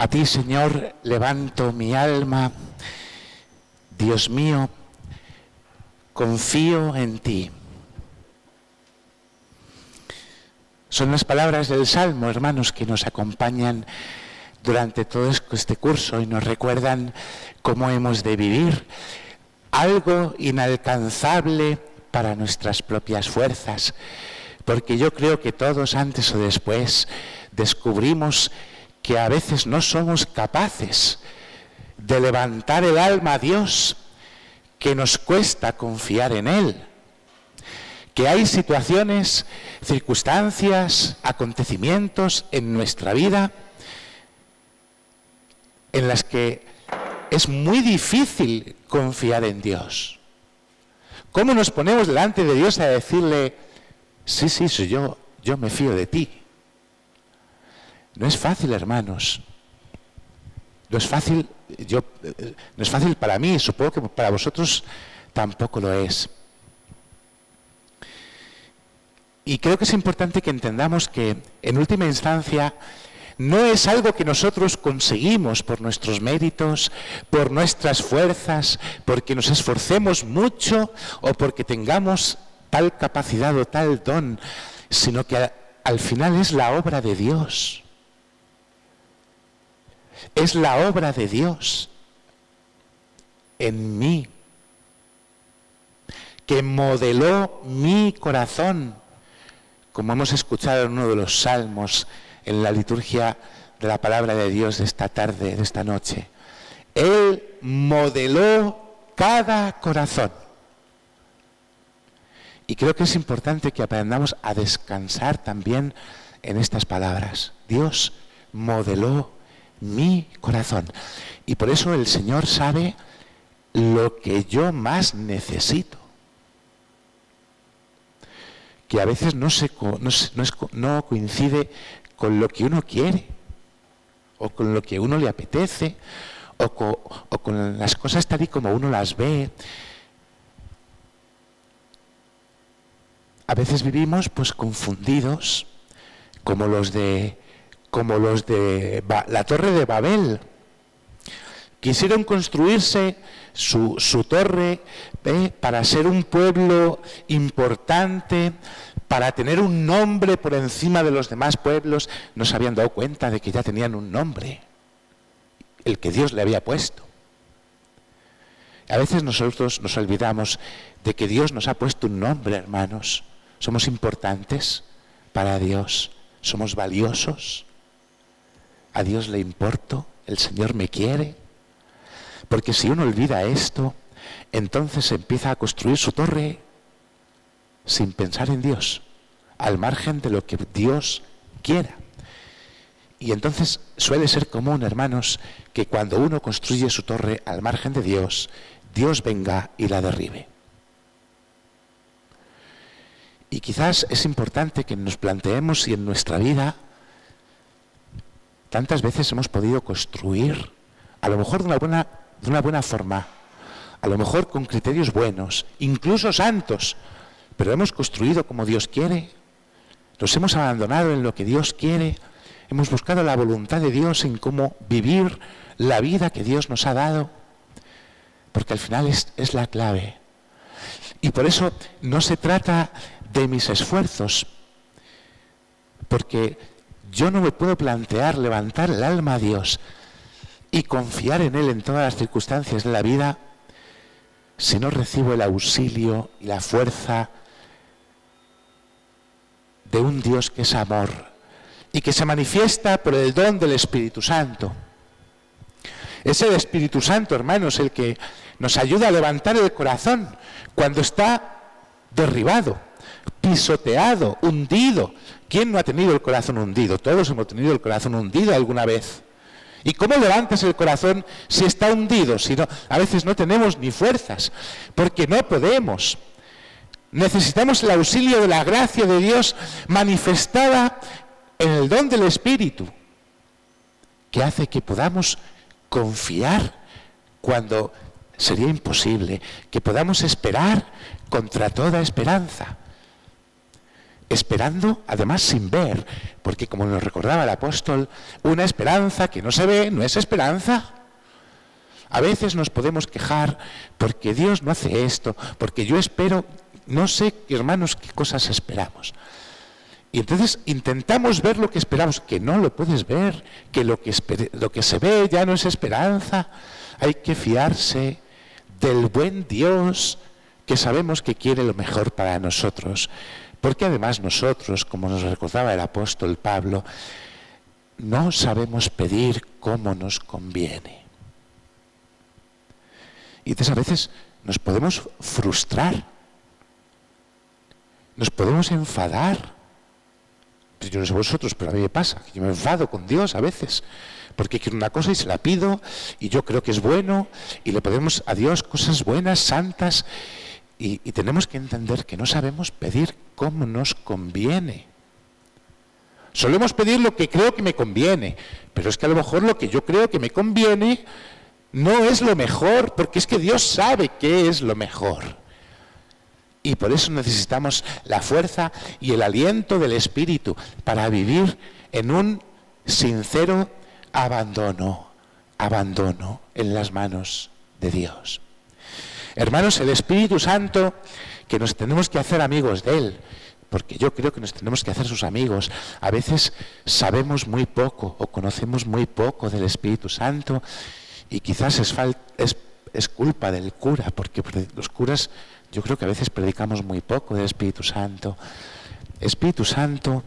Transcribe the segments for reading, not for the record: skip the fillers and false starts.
A ti, Señor, levanto mi alma. Dios mío, confío en ti. Son las palabras del Salmo, hermanos, que nos acompañan durante todo este curso y nos recuerdan cómo hemos de vivir algo inalcanzable para nuestras propias fuerzas. Porque yo creo que todos, antes o después, descubrimos que a veces no somos capaces de levantar el alma a Dios, que nos cuesta confiar en Él, que hay situaciones, circunstancias, acontecimientos en nuestra vida en las que es muy difícil confiar en Dios. ¿Cómo nos ponemos delante de Dios a decirle, sí, soy yo me fío de ti? No es fácil, hermanos. No es fácil para mí, supongo que para vosotros tampoco lo es. Y creo que es importante que entendamos que, en última instancia, no es algo que nosotros conseguimos por nuestros méritos, por nuestras fuerzas, porque nos esforcemos mucho o porque tengamos tal capacidad o tal don, sino que al final es la obra de Dios. Es la obra de Dios en mí, que modeló mi corazón, como hemos escuchado en uno de los salmos en la liturgia de la palabra de Dios de esta tarde, de esta noche. Él modeló cada corazón. Y creo que es importante que aprendamos a descansar también en estas palabras. Dios modeló mi corazón. Y por eso el Señor sabe lo que yo más necesito. Que a veces no coincide con lo que uno quiere, o con lo que a uno le apetece, o con las cosas tal y como uno las ve. A veces vivimos pues confundidos, como los de la Torre de Babel. Quisieron construirse su torre para ser un pueblo importante, para tener un nombre por encima de los demás pueblos. No se habían dado cuenta de que ya tenían un nombre, el que Dios le había puesto. A veces nosotros nos olvidamos de que Dios nos ha puesto un nombre, hermanos. Somos importantes para Dios, somos valiosos. A Dios le importo, el Señor me quiere. Porque si uno olvida esto, entonces empieza a construir su torre sin pensar en Dios, al margen de lo que Dios quiera. Y entonces suele ser común, hermanos, que cuando uno construye su torre al margen de Dios, Dios venga y la derribe. Y quizás es importante que nos planteemos si en nuestra vida tantas veces hemos podido construir, a lo mejor de una buena forma, a lo mejor con criterios buenos, incluso santos, pero hemos construido como Dios quiere, nos hemos abandonado en lo que Dios quiere, hemos buscado la voluntad de Dios en cómo vivir la vida que Dios nos ha dado, porque al final es la clave. Y por eso no se trata de mis esfuerzos, porque yo no me puedo plantear levantar el alma a Dios y confiar en Él en todas las circunstancias de la vida si no recibo el auxilio y la fuerza de un Dios que es amor y que se manifiesta por el don del Espíritu Santo. Es el Espíritu Santo, hermanos, el que nos ayuda a levantar el corazón cuando está derribado, pisoteado, hundido. ¿Quién no ha tenido el corazón hundido? Todos hemos tenido el corazón hundido alguna vez. ¿Y cómo levantas el corazón si está hundido? Si no, a veces no tenemos ni fuerzas, porque no podemos. Necesitamos el auxilio de la gracia de Dios manifestada en el don del Espíritu, que hace que podamos confiar cuando sería imposible, que podamos esperar contra toda esperanza. esperando además sin ver, porque como nos recordaba el apóstol, una esperanza que no se ve no es esperanza. A veces nos podemos quejar porque Dios no hace esto, porque yo espero, no sé, hermanos, qué cosas esperamos. Y entonces intentamos ver lo que esperamos, que no lo puedes ver, que lo que se ve ya no es esperanza. Hay que fiarse del buen Dios que sabemos que quiere lo mejor para nosotros. Porque además nosotros, como nos recordaba el apóstol Pablo, no sabemos pedir como nos conviene. Y entonces a veces nos podemos frustrar, nos podemos enfadar. Yo no sé vosotros, pero a mí me pasa, que yo me enfado con Dios a veces, porque quiero una cosa y se la pido, y yo creo que es bueno, y le pedimos a Dios cosas buenas, santas, y tenemos que entender que no sabemos pedir como nos conviene. Solemos pedir lo que creo que me conviene, pero es que a lo mejor lo que yo creo que me conviene no es lo mejor, porque es que Dios sabe qué es lo mejor. Y por eso necesitamos la fuerza y el aliento del Espíritu para vivir en un sincero abandono en las manos de Dios. Hermanos, el Espíritu Santo, que nos tenemos que hacer amigos de Él, porque yo creo que nos tenemos que hacer sus amigos. A veces sabemos muy poco o conocemos muy poco del Espíritu Santo y quizás es culpa del cura, porque los curas yo creo que a veces predicamos muy poco del Espíritu Santo. Espíritu Santo,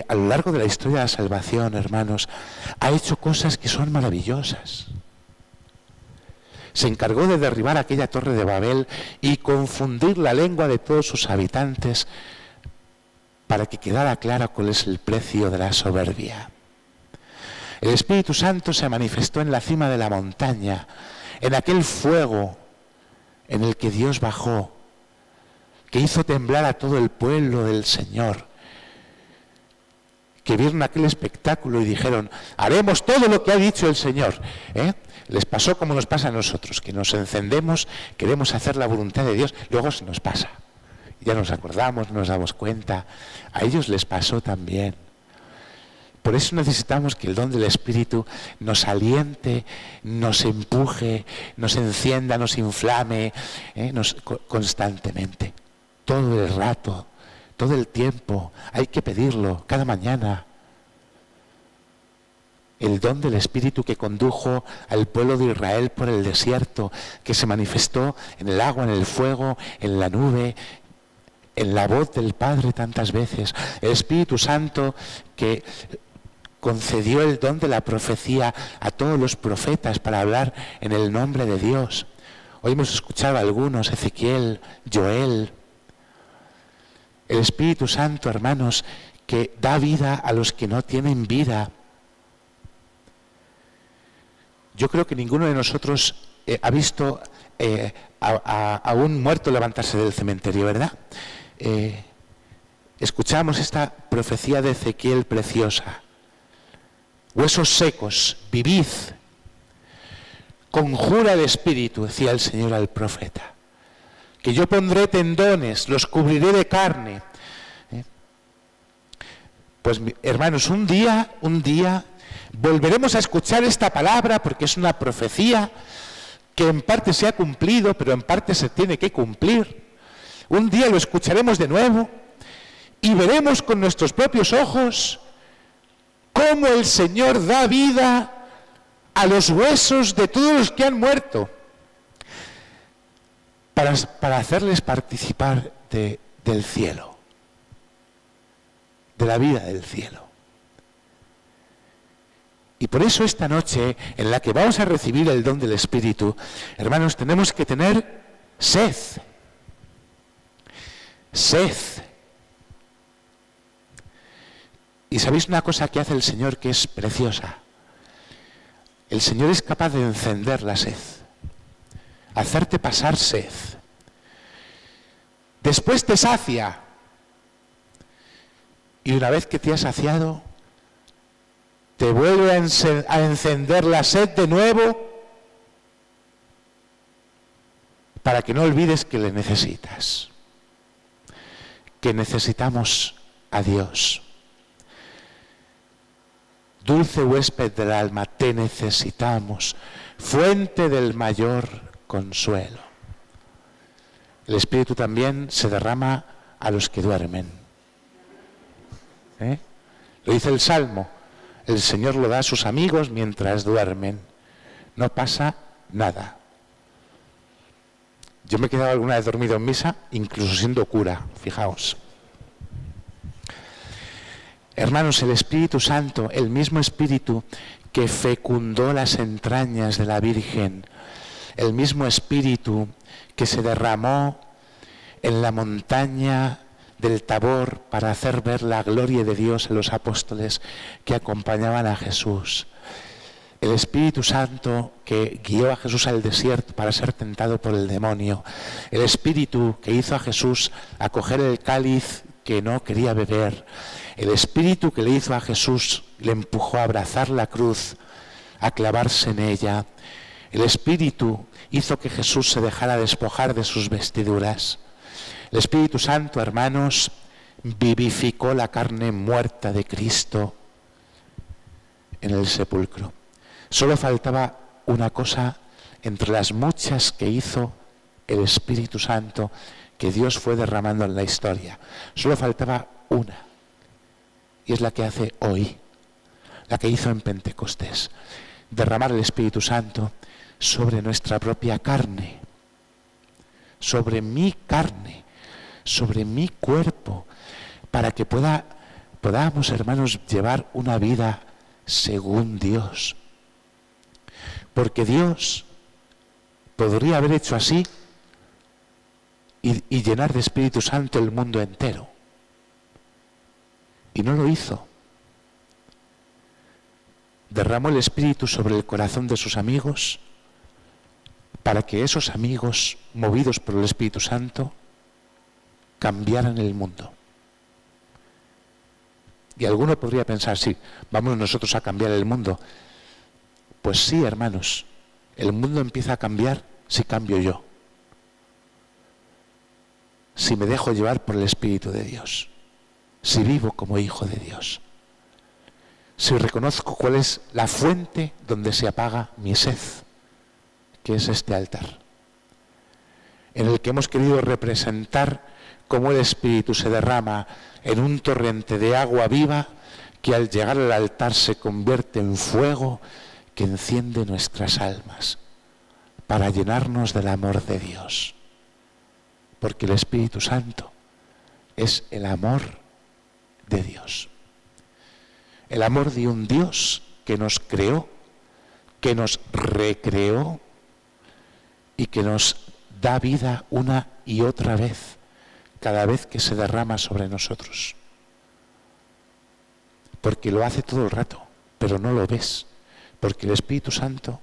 a lo largo de la historia de la salvación, hermanos, ha hecho cosas que son maravillosas. Se encargó de derribar aquella torre de Babel y confundir la lengua de todos sus habitantes para que quedara claro cuál es el precio de la soberbia. El Espíritu Santo se manifestó en la cima de la montaña, en aquel fuego en el que Dios bajó, que hizo temblar a todo el pueblo del Señor, que vieron aquel espectáculo y dijeron, haremos todo lo que ha dicho el Señor. Les pasó como nos pasa a nosotros, que nos encendemos, queremos hacer la voluntad de Dios, luego se nos pasa. Ya nos acordamos, nos damos cuenta. A ellos les pasó también. Por eso necesitamos que el don del Espíritu nos aliente, nos empuje, nos encienda, nos inflame, constantemente. Todo el rato, todo el tiempo, hay que pedirlo, cada mañana. El don del Espíritu que condujo al pueblo de Israel por el desierto, que se manifestó en el agua, en el fuego, en la nube, en la voz del Padre tantas veces. El Espíritu Santo que concedió el don de la profecía a todos los profetas para hablar en el nombre de Dios. Hoy hemos escuchado a algunos, Ezequiel, Joel. El Espíritu Santo, hermanos, que da vida a los que no tienen vida. Yo creo que ninguno de nosotros ha visto a un muerto levantarse del cementerio, ¿verdad? Escuchamos esta profecía de Ezequiel preciosa. Huesos secos, vivid. Conjura el Espíritu, decía el Señor al profeta, que yo pondré tendones, los cubriré de carne. Pues hermanos, un día volveremos a escuchar esta palabra, porque es una profecía que en parte se ha cumplido, pero en parte se tiene que cumplir. Un día lo escucharemos de nuevo y veremos con nuestros propios ojos cómo el Señor da vida a los huesos de todos los que han muerto, para hacerles participar del cielo, de la vida del cielo. Y por eso esta noche, en la que vamos a recibir el don del Espíritu, hermanos, tenemos que tener sed. Sed. Y sabéis una cosa que hace el Señor que es preciosa. El Señor es capaz de encender la sed, hacerte pasar sed. Después te sacia. Y una vez que te has saciado, te vuelve a encender la sed de nuevo para que no olvides que le necesitas. que necesitamos a Dios. Dulce huésped del alma, te necesitamos, fuente del mayor consuelo. El Espíritu también se derrama a los que duermen. Lo dice el Salmo, el Señor lo da a sus amigos mientras duermen. No pasa nada. Yo me he quedado alguna vez dormido en misa, incluso siendo cura, fijaos. Hermanos, el Espíritu Santo, el mismo Espíritu que fecundó las entrañas de la Virgen, el mismo Espíritu que se derramó en la montaña del Tabor para hacer ver la gloria de Dios a los apóstoles que acompañaban a Jesús. El Espíritu Santo que guió a Jesús al desierto para ser tentado por el demonio. El Espíritu que hizo a Jesús acoger el cáliz que no quería beber. El Espíritu que le hizo a Jesús, le empujó a abrazar la cruz, a clavarse en ella. El Espíritu hizo que Jesús se dejara despojar de sus vestiduras. El Espíritu Santo, hermanos, vivificó la carne muerta de Cristo en el sepulcro. Solo faltaba una cosa entre las muchas que hizo el Espíritu Santo que Dios fue derramando en la historia. Solo faltaba una, y es la que hace hoy, la que hizo en Pentecostés. Derramar el Espíritu Santo sobre nuestra propia carne, sobre mi carne, sobre mi cuerpo, para que podamos, hermanos, llevar una vida según Dios. Porque Dios podría haber hecho así y llenar de Espíritu Santo el mundo entero. Y no lo hizo. Derramó el Espíritu sobre el corazón de sus amigos para que esos amigos, movidos por el Espíritu Santo, cambiaran el mundo. Y alguno podría pensar, sí, vamos nosotros a cambiar el mundo. Pues sí, hermanos, el mundo empieza a cambiar si cambio yo. Si me dejo llevar por el Espíritu de Dios. Si vivo como hijo de Dios. Si reconozco cuál es la fuente donde se apaga mi sed, que es este altar, en el que hemos querido representar cómo el Espíritu se derrama en un torrente de agua viva que al llegar al altar se convierte en fuego que enciende nuestras almas para llenarnos del amor de Dios. Porque el Espíritu Santo es el amor de Dios. El amor de un Dios que nos creó, que nos recreó y que nos da vida una y otra vez, cada vez que se derrama sobre nosotros. Porque lo hace todo el rato, pero no lo ves. Porque el Espíritu Santo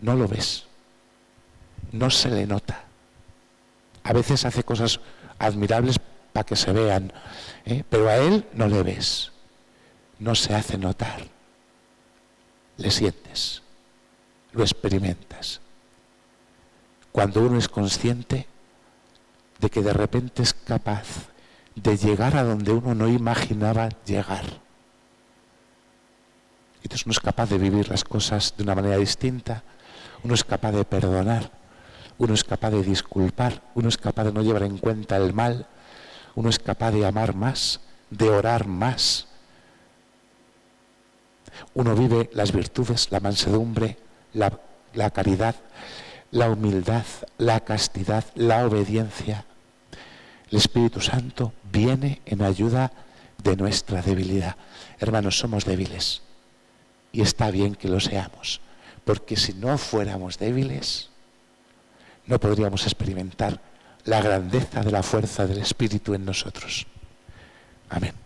no lo ves, no se le nota. A veces hace cosas admirables para que se vean, pero a Él no le ves, no se hace notar. Le sientes, lo experimentas. Cuando uno es consciente de que de repente es capaz de llegar a donde uno no imaginaba llegar. Entonces uno es capaz de vivir las cosas de una manera distinta, uno es capaz de perdonar, uno es capaz de disculpar, uno es capaz de no llevar en cuenta el mal, uno es capaz de amar más, de orar más. Uno vive las virtudes, la mansedumbre, la caridad, la humildad, la castidad, la obediencia. El Espíritu Santo viene en ayuda de nuestra debilidad. Hermanos, somos débiles y está bien que lo seamos, porque si no fuéramos débiles, no podríamos experimentar la grandeza de la fuerza del Espíritu en nosotros. Amén.